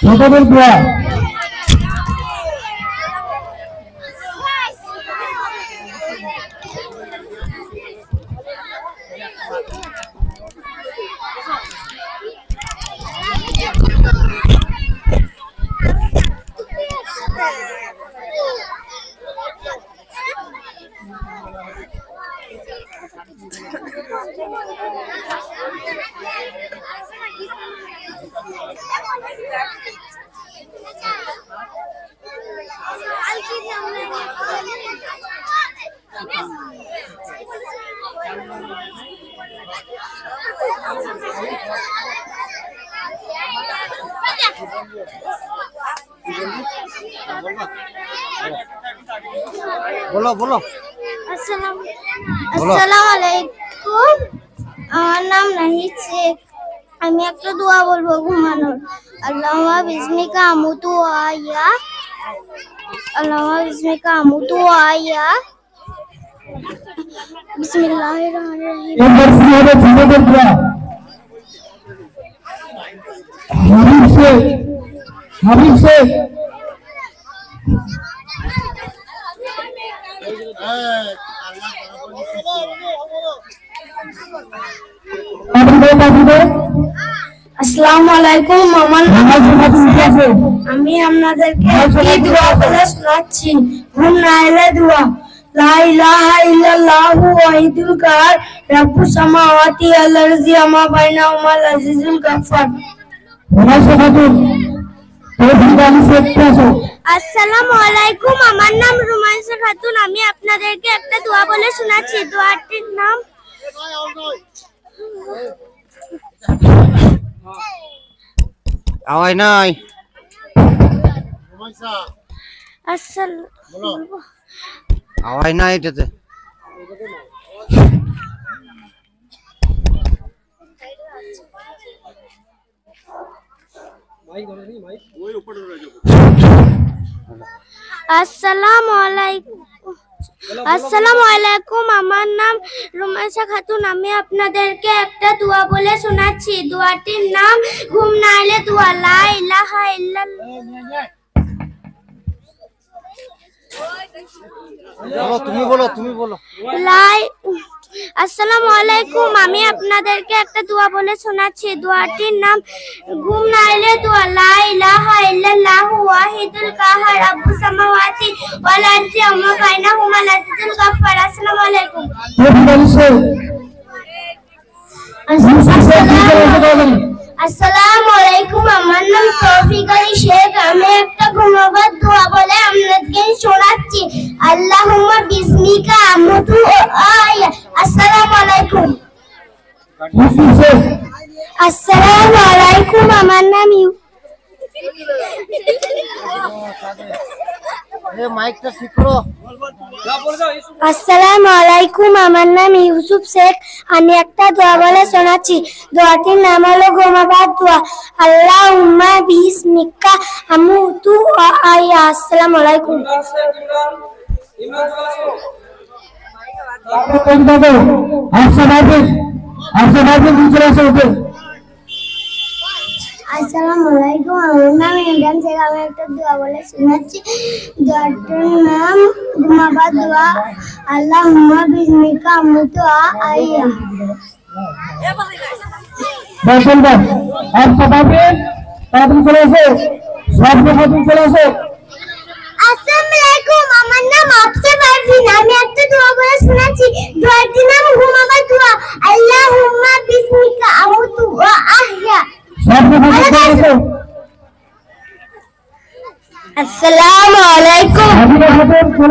ছোটদের দোয়া। बोलो बोलो। अस्सलामुअलैकुम। আমার নাম নাহিদ শেখ। আমি একটা দোয়া বলবো ঘুমানোর। আল্লাহুম্মা বিসমিকা আমুতু ওয়া আহইয়া, আল্লাহুম্মা বিসমিকা আমুতু ওয়া আহইয়া, বিসমিল্লাহির রহমানির রহিম। এবার শুরু হবে ছোটদের দোয়া। হাবিব শেখ, হাবিব শেখ। আসসালামু আলাইকুম। আমি আপনাদেরকে কি দোয়া বলে শোনাচ্ছি। ঘুম না এলে দোয়া। লা ইলাহা ইল্লাল্লাহু ওয়াহিদুল কাহার রাব্বুস সামাওয়াতি ওয়াল আরদি ওয়া মা বাইনাহুমাল আজিজুল গাফফার। আসসালামু আলাইকুম। আমার নাম রুমাইসা খাতুন। আমি আপনাদেরকে একটা দোয়া বলে শোনাচ্ছি। দোয়াটির নাম আওয়াজ নাই। আওয়াজ নাই এটাতে। আসসালামু আলাইকুম। আমার নাম রুমাইসা খাতুন। আমি আপনাদেরকে একটা দোয়া বলে শোনাচ্ছি। দোয়াটির নাম ঘুম না এলে দোয়া। লা ইলাহা ইল্লাল্লাহ। তুমি বলো, তুমি বলো। আসসালামু আলাইকুম। আমি আপনাদেরকে একটা দোয়া বলে শোনাচ্ছি। দোয়াটির নাম ঘুম না এলে দোয়া। লা ইলাহা ইল্লাল্লাহু ওয়াহিদুল কাহার রাব্বুস সামাওয়াতি ওয়াল আরদি ওয়া মা বাইনাহুমাল আজিজুল গাফফার। আসসালামু আলাইকুম। আসসালামু আলাইকুম। আমার নাম তৌফিক আলী শেখ। আমি একটা ঘুমাবার দোয়া বলে আপনাদেরকে শোনাচ্ছি। আল্লাহুম্মা বিসমিকা আমুতু ওয়া আহইয়া। আসসালামু আলাইকুম। আসসালামু আলাইকুম। আমার নাম মাইকটা ঠিক করো। আসসালামু আলাইকুম। আমার নাম ইউসুফ শেখ। আমি একটা দোয়া বলে শোনাচ্ছি। দোয়াটির নাম হলো ঘুমাবার দোয়া। আল্লাহুম্মা বিসমিকা আমুতু ওয়া আহইয়া। আসসালামু আলাইকুম। আসসালামু আলাইকুম। আমার নাম ইমরান শেখ। আমি একটা দোয়া বলে শোনাচ্ছি। দোয়াটির নাম ঘুমাবার দোয়া। আল্লাহুম্মা বিসমিকা আমুতু ওয়া আহইয়া। আসসালামু আলাইকুম। আমার নাম আফসা পারভিন। আমি একটা দোয়া বলে শোনাচ্ছি। দোয়াটির নাম ঘুমাবার দোয়া। আল্লাহুম্মা বিসমিকা আমুতু ওয়া আহইয়া। আসসালামু আলাইকুম।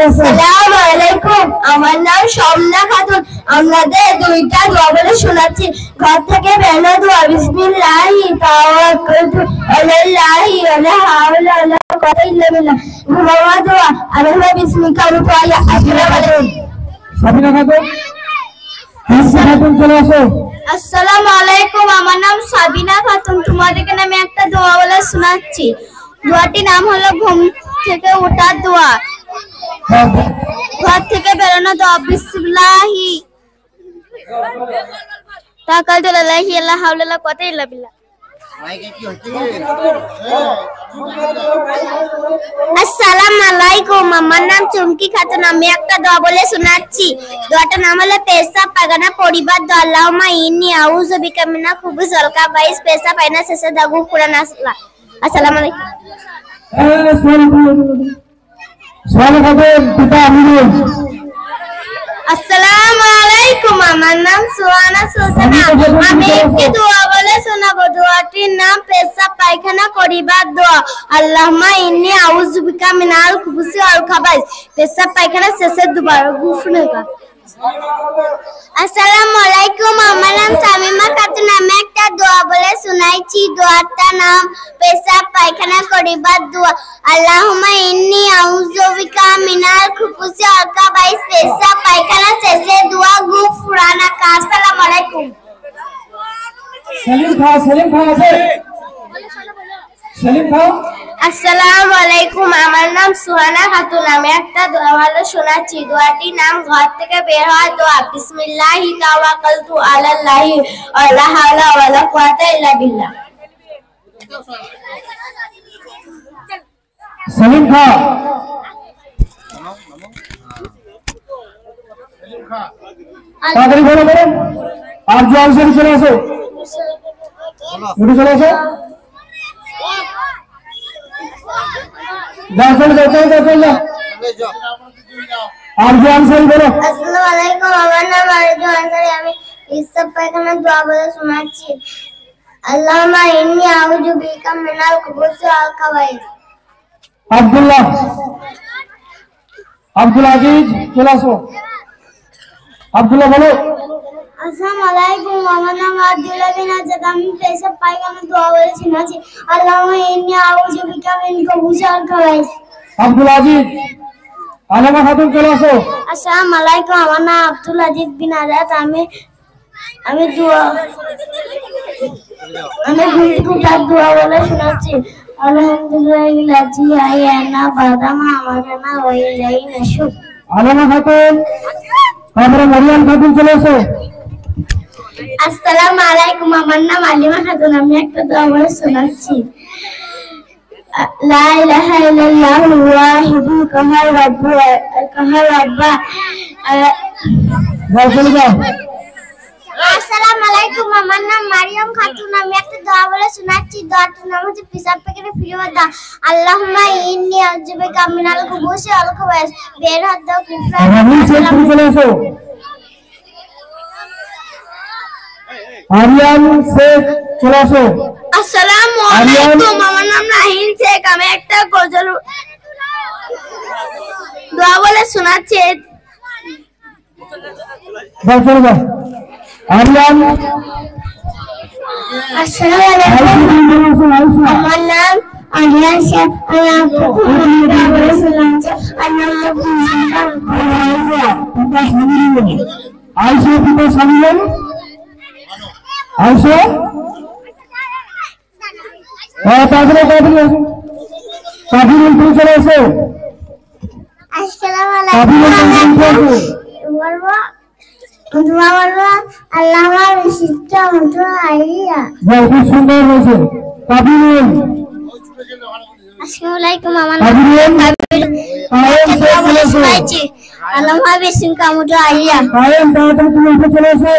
আসসালামু আলাইকুম। আমার নাম শমনা খাতুন। আপনাদের দুইটা দোয়া বলে শোনাচ্ছি। ঘর থেকে বেরোনো দোয়া। বিসমিল্লাহি তাওয়াক্কালতু আলাল্লাহি ওয়ালা হাওলা ওয়ালা কুওয়াতা ইল্লা বিল্লাহ। ঘুমাবার দোয়া। আল্লাহুম্মা বিসমিকা আমুতু ওয়া আহইয়া। আসসালামু আলাইকুম। সাবিনা খাতুন। আসসালামু আলাইকুম। আমার নাম সাবিনা খাতুন। তোমাদেরকে আমি একটা দোয়া বলে শোনাচ্ছি। দোয়াটির নাম হলো ঘুম থেকে ওঠার দোয়া। ঘর থেকে বেরোনো দোয়া। বিসমিল্লাহি তাওয়াক্কালতু আলাল্লাহি ওয়ালা হাওলা ওয়ালা কুওয়াতা ইল্লা বিল্লাহ। মাইকে কি হচ্ছে? আসসালামু আলাইকুম, আমার নাম চুমকি খাতুন। আমি একটা দোয়া বলে শোনাচ্ছি। দোয়াটার নাম হলো পেশাব পায়খানা পরিবার দোয়া। আল্লাহুম্মা ইন্নী আউযু বিকা মিনাল খুবুসি ওয়াল খাবাইস। পেশাব পায়খানা শেষে দাগু কুরআন আসলা। আসসালামু আলাইকুম। সোহানা খাতুন পিতা আমিনুল। আসসালামু আলাইকুম, আমার নাম সুহানা সুলতানা। আমি একটি দোয়া বলে শোনাবো। দোয়াটির নাম পেশাব পায়খানা করিবার দোয়া। আল্লাহুম্মা ইন্নী আউযু বিকা মিনাল খুবুসি ওয়াল খাবাইস। পেশাব পায়খানা শেষে দুবার গুফনেকা। আসসালামু আলাইকুম, আমার নাম শামিমা খাতুন। আমি একটা দোয়া বলে শোনাইছি। দোয়াটার নাম পেশাব পায়খানা করিবার দোয়া। আল্লাহুম্মা ইন্নী আউযু বিকা মিনাল খুবুসি ওয়াল খাবাইস। পেশাব পায়খানা শেষে দোয়া গুফরানাকা। আসসালামু আলাইকুম। সেলিম খান আছে? সেলিম খান। আসসালামু আলাইকুম, আমার নাম সুহানা খাতুন। আমি একটা দোয়া বলে শোনাচ্ছি। দোয়াটির নাম ঘর থেকে বের হওয়ার দোয়া। বিসমিল্লাহি তাওয়াক্কালতু আলাল্লাহি ওয়ালা হাওলা ওয়ালা কুওয়াতা ইল্লা বিল্লাহ। সেলিম খান। তাড়াতাড়ি বলো বলো। আর যে আনসারি চলে আসো, উঠে চলে আসো। যাও চলে যাও চলে যাও চলে যাও। আর যে আনসারি বলো। আসসালামু আলাইকুম, আমার নাম আরিজু আনসারি। আমি পেশাব পায়খানা দোয়া বলে শোনাচ্ছি। আল্লাহুম্মা ইন্নী আউযু বিকা মিনাল খুবুসি ওয়াল খাবাইস। আব্দুল্লাহ, আব্দুল আজিজ চলে আসো। আব্দুল্লাহ বলো। আসসালামু আলাইকুম, আমার নাম আব্দুল্লাহ বিন আজাদ। আমি পেশাব পায়খানা দোয়া বলে শোনাচ্ছি। আল্লাহুম্মা ইন্নী আউযু বিকা মিনাল খুবুসি ওয়াল খাবাইস। আব্দুল আজিজ। আলেমা খাতুন চলে আসো। আসসালামু আলাইকুম, আমার নাম আব্দুল আজিজ বিন আজাদ। আমি ঘুমটার দোয়া বলে শোনাচ্ছি। আলহামদুলিল্লাহি আইয়ানা বাদামা আমাদানা ওয়া ইলাইহি নাশুর। আলেমা খাতুন। তারপরে মরিয়াম খাতুন চলে আসো। আসসালামু আলাইকুম, আমার নাম আলিমা খাতুন। আমি একটা দোয়া বলে শোনাচ্ছি। লা ইলাহা ইল্লাল্লাহুল ওয়াহিদুল কাহার রাব্বা। যাও চলে যাও। আসসালামু আলাইকুম, আমার নাম মারিয়াম খাতুন। আমি একটা দোয়া বলে শোনাচ্ছি। দোয়াটার নাম হচ্ছে পেশাব পায়খানা ফিরিয়ে দাও। আল্লাহুম্মা ইন্নী আউযু বিকা মিনাল খুবুসি ওয়াল খাবাইস। বের হাত দাও রাহুল শেখ তুমি চলে আসো। আরিয়ান শেখ চলে আসো। আসসালামু আলাইকুম, আমার নাম নাহিন শেখ। আমি একটা গজল দোয়া বলে শোনাচ্ছি। যাও চলে যাও। আরিয়ান। আসসালামু আলাইকুম, আমার নাম আরিয়ান শেখ। আমি দোয়া বলে শোনাচ্ছি। আইসো পিতা সামিল। আইসো। তারপরে আসো। কাবিরুল তুমি চলে আসো। আসসালামু কাবিরুল তুমি চলে আসো। আল্লাহ বিশিষ্ট মতো আইয়া। যাও, খুব সুন্দর হয়েছে। কাবিরুল। আসসালামু আলাইকুম, আমার নাম কাবিরুল। আল্লাহ বিশিষ্ট মতো আইয়া। কায়েম তাড়াতাড়ি তুমি উঠে চলে আসো।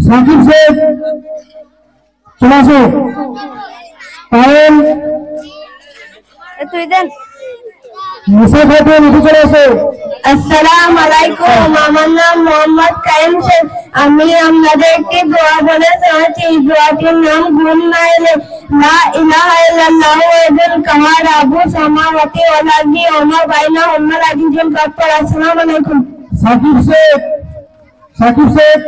সাকিব শেখ চলে আসো। কায়েম। তুই দেন। মুসা খাতুন উঠে চলে আসো। আসসালামু আলাইকুম, আমার নাম মোহাম্মদ কায়েম শেখ। আমি আপনাদের একটি দোয়া বলে শোনাচ্ছি। দোয়াটির নাম ঘুম না এলে লা ইলাহা ইল্লাল্লাহু ওয়াহিদুল কাহার রাব্বুস সামাওয়াতি ওয়াল আরদি ওয়া মা বাইনাহুমা আজিজুল গাফফার। আসসালামু আলাইকুম। সাকিব শেখ। সাকিব শেখ।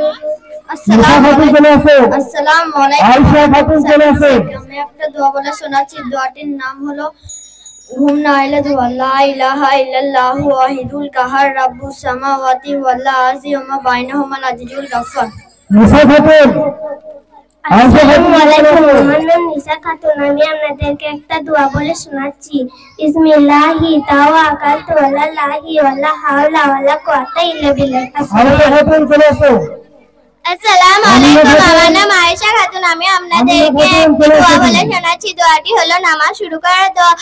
মুসা খাতুন চলে আসো। আসসালামু আলাইকুম, আয়েশা খাতুন চলে আসো। আমি একটা দোয়া বলে শোনাচ্ছি। দোয়াটির নাম হলো ঘুম না এলে দোয়া। লা ইলাহা ইল্লাল্লাহু ওয়াহিদুল কাহার রাব্বুস সামাওয়াতি ওয়াল আরদি ওয়া মা বাইনাহুমা আজিজুল গাফফার। মুসা খাতুন। আসসালামু আলাইকুম, আমার নাম নিসা খাতুন। আমি আপনাদেরকে একটা দোয়া বলে শোনাচ্ছি। বিসমিল্লাহি তাওয়াক্কালতু আলাল্লাহি ওয়ালা হাওলা ওয়ালা কুওয়াতা ইল্লা বিল্লাহ। আয়েশা খাতুন চলে আসো। আসসালামু আলাইকুম, আমার নাম আয়েশা খাতুন। আমি আপনাদেরকে একটি দোয়া বলে শোনাচ্ছি। দোয়াটি হলো নামাজ শুরু করার দোয়া।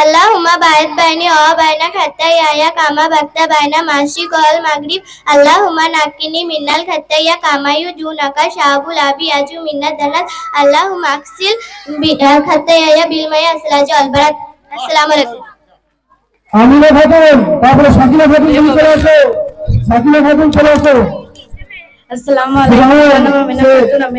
আল্লাহুম্মা বা'আদ বাইনি ওয়া বাইনা খাতায়ায়া কামা বা'আদতা বাইনা মাশরিক ওয়াল মাগরিব। আল্লাহুম্মা নাক্কিনি মিনাল খাতায়া কামা ইউজুনাকা শাবুল আবিয়াজু মিনাদ দালাল। আল্লাহুম্মা আকসিল খাতায়ায়া বিল মাই আসলাজি ওয়াল বারাদ। আসসালামু আলাইকুম। আমিনা খাতুন, তারপরে সাকিনা খাতুন তুমি চলে আসো। সাকিনা খাতুন চলে আসো। আসসালামু আলাইকুম, আমার নাম আমিনা খাতুন। আমি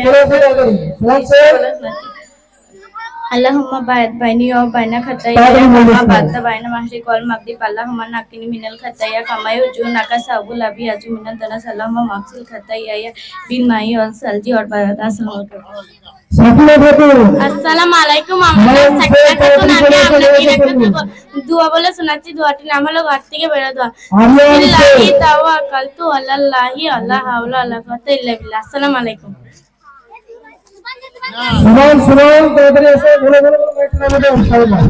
আল্লাহুম্মা বা'আদ বাইনি ওয়া বাইনা খাতায়া কামা বা'আদতা বাইনা মাশরিক ওয়াল মাগরিব। আল্লাহুম্মা নাক্কিনি মিনাল খাতায়া কামা ইউজুনাকা শাবুল আবিয়াজু মিনাদ দালাল। আল্লাহুম্মা মাগসিল খাতায়া বিল মাই ওয়াস সালজি ওয়াল বারাদ। আসসালামু আলাইকুম। সাকিনা খাতুন, আসসালামু আলাইকুম, আমার নাম সাকিনা খাতুন। আমি আপনাদের একটা দোয়া বলে শোনাচ্ছি। দোয়াটির নাম হলো ঘর থেকে বেরো দোয়া। বিসমিল্লাহি তাওয়াক্কালতু আলাল্লাহি ওয়ালা হাওলা ওয়ালা কুওয়াতা ইল্লা বিল্লাহ। আসসালামু আলাইকুম। সুমন তাড়াতাড়ি এসে বলে একটা নাম দাও ইনশাআল্লাহ।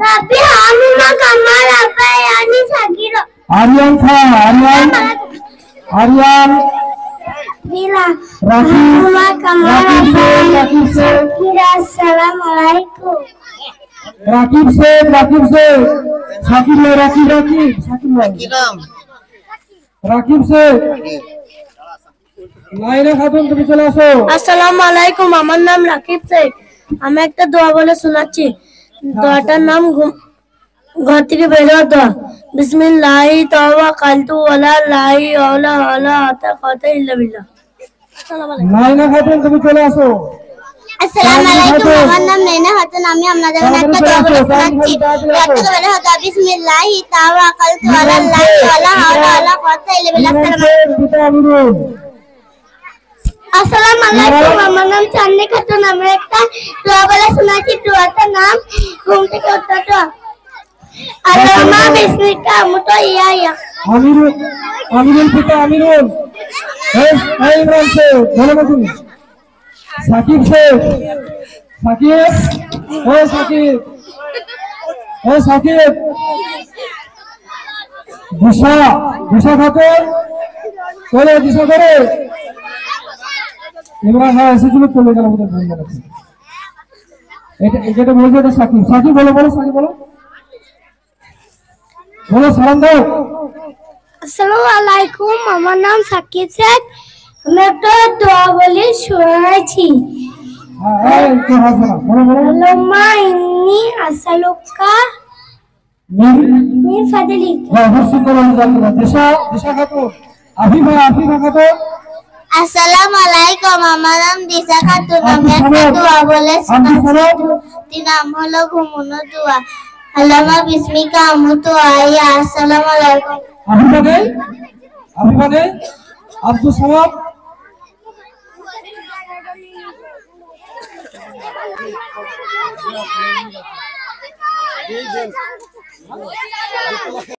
রাব্বি হামিমা কামাল আবায়ানি সাকিরা আরিয়ান বিলা রাকিব হামিমা কামাল রাকিব से সাকিরা। আসসালামু আলাইকুম। রাকিব से সাকিব ভাই কি নাম? রাকিব से নাইরা খাতুন তুমি চলে আসো। আসসালামু আলাইকুম, আমার নাম রাকিব শেখ। আমি একটা দোয়া বলে শোনাচ্ছি। দোয়াটার নাম ঘর থেকে বেরোর দোয়া। বিসমিল্লাহি তাওয়াক্কালতু আলাল্লাহি ওয়ালা হাওলা ওয়ালা কুওয়াতা ইল্লা বিল্লাহ। নাইরা খাতুন তুমি চলে আসো। আসসালামু আলাইকুম, আমার নাম নাইনা খাতুন। আমি আপনাদের একটা দোয়া বলে শোনাচ্ছি। দোয়াটা বলে হতো বিসমিল্লাহি তাওয়াক্কালতু আলাল্লাহি ওয়ালা হাওলা ওয়ালা কুওয়াতা ইল্লা বিল্লাহ। আসসালামু আলাইকুম, আমার নাম চাঁদনি খাতুন। আমি একটা দোয়া বলে শোনাচ্ছি। দোয়াটার নাম ঘুম থেকে ওঠা দোয়া। আল্লাহুম্মা বিসমিকা আমুতু ইয়া আমিরুল পিতা আমিরুল। এই ইমরান से বলো না তুমি। সাকিব দিশা খাতুন চলে দিশা করে ইমরান হ্যাঁ এসেছিল চলে গেল আমাদের বন্ধ আছে। এটা বলছে এটা সাকিব বলো সাকিব বলো সালাম দাও। আসসালামু আলাইকুম, আমার নাম সাকিব শেখ। আমি একটা দোয়া বলে শোনাচ্ছি। হ্যাঁ একটু হাসবে না বলো আল্লাহুম্মা ইন্নী আসআলুকা মিন ফাদলিক। অবশ্যই বলো দিশা খাতুন আফিফা খাতুন। আসসালামু আলাইকুম, আমার নাম দিশা খাতুন। আমি একটা দোয়া বলে শোনাচ্ছি। নাম হলো ঘুমানো দোয়া। আল্লাহুম্মা বিসমিকা আমুতু আইয়া। আসসালামু আলাইকুম। আফিফা নে আব্দুল সামাদ।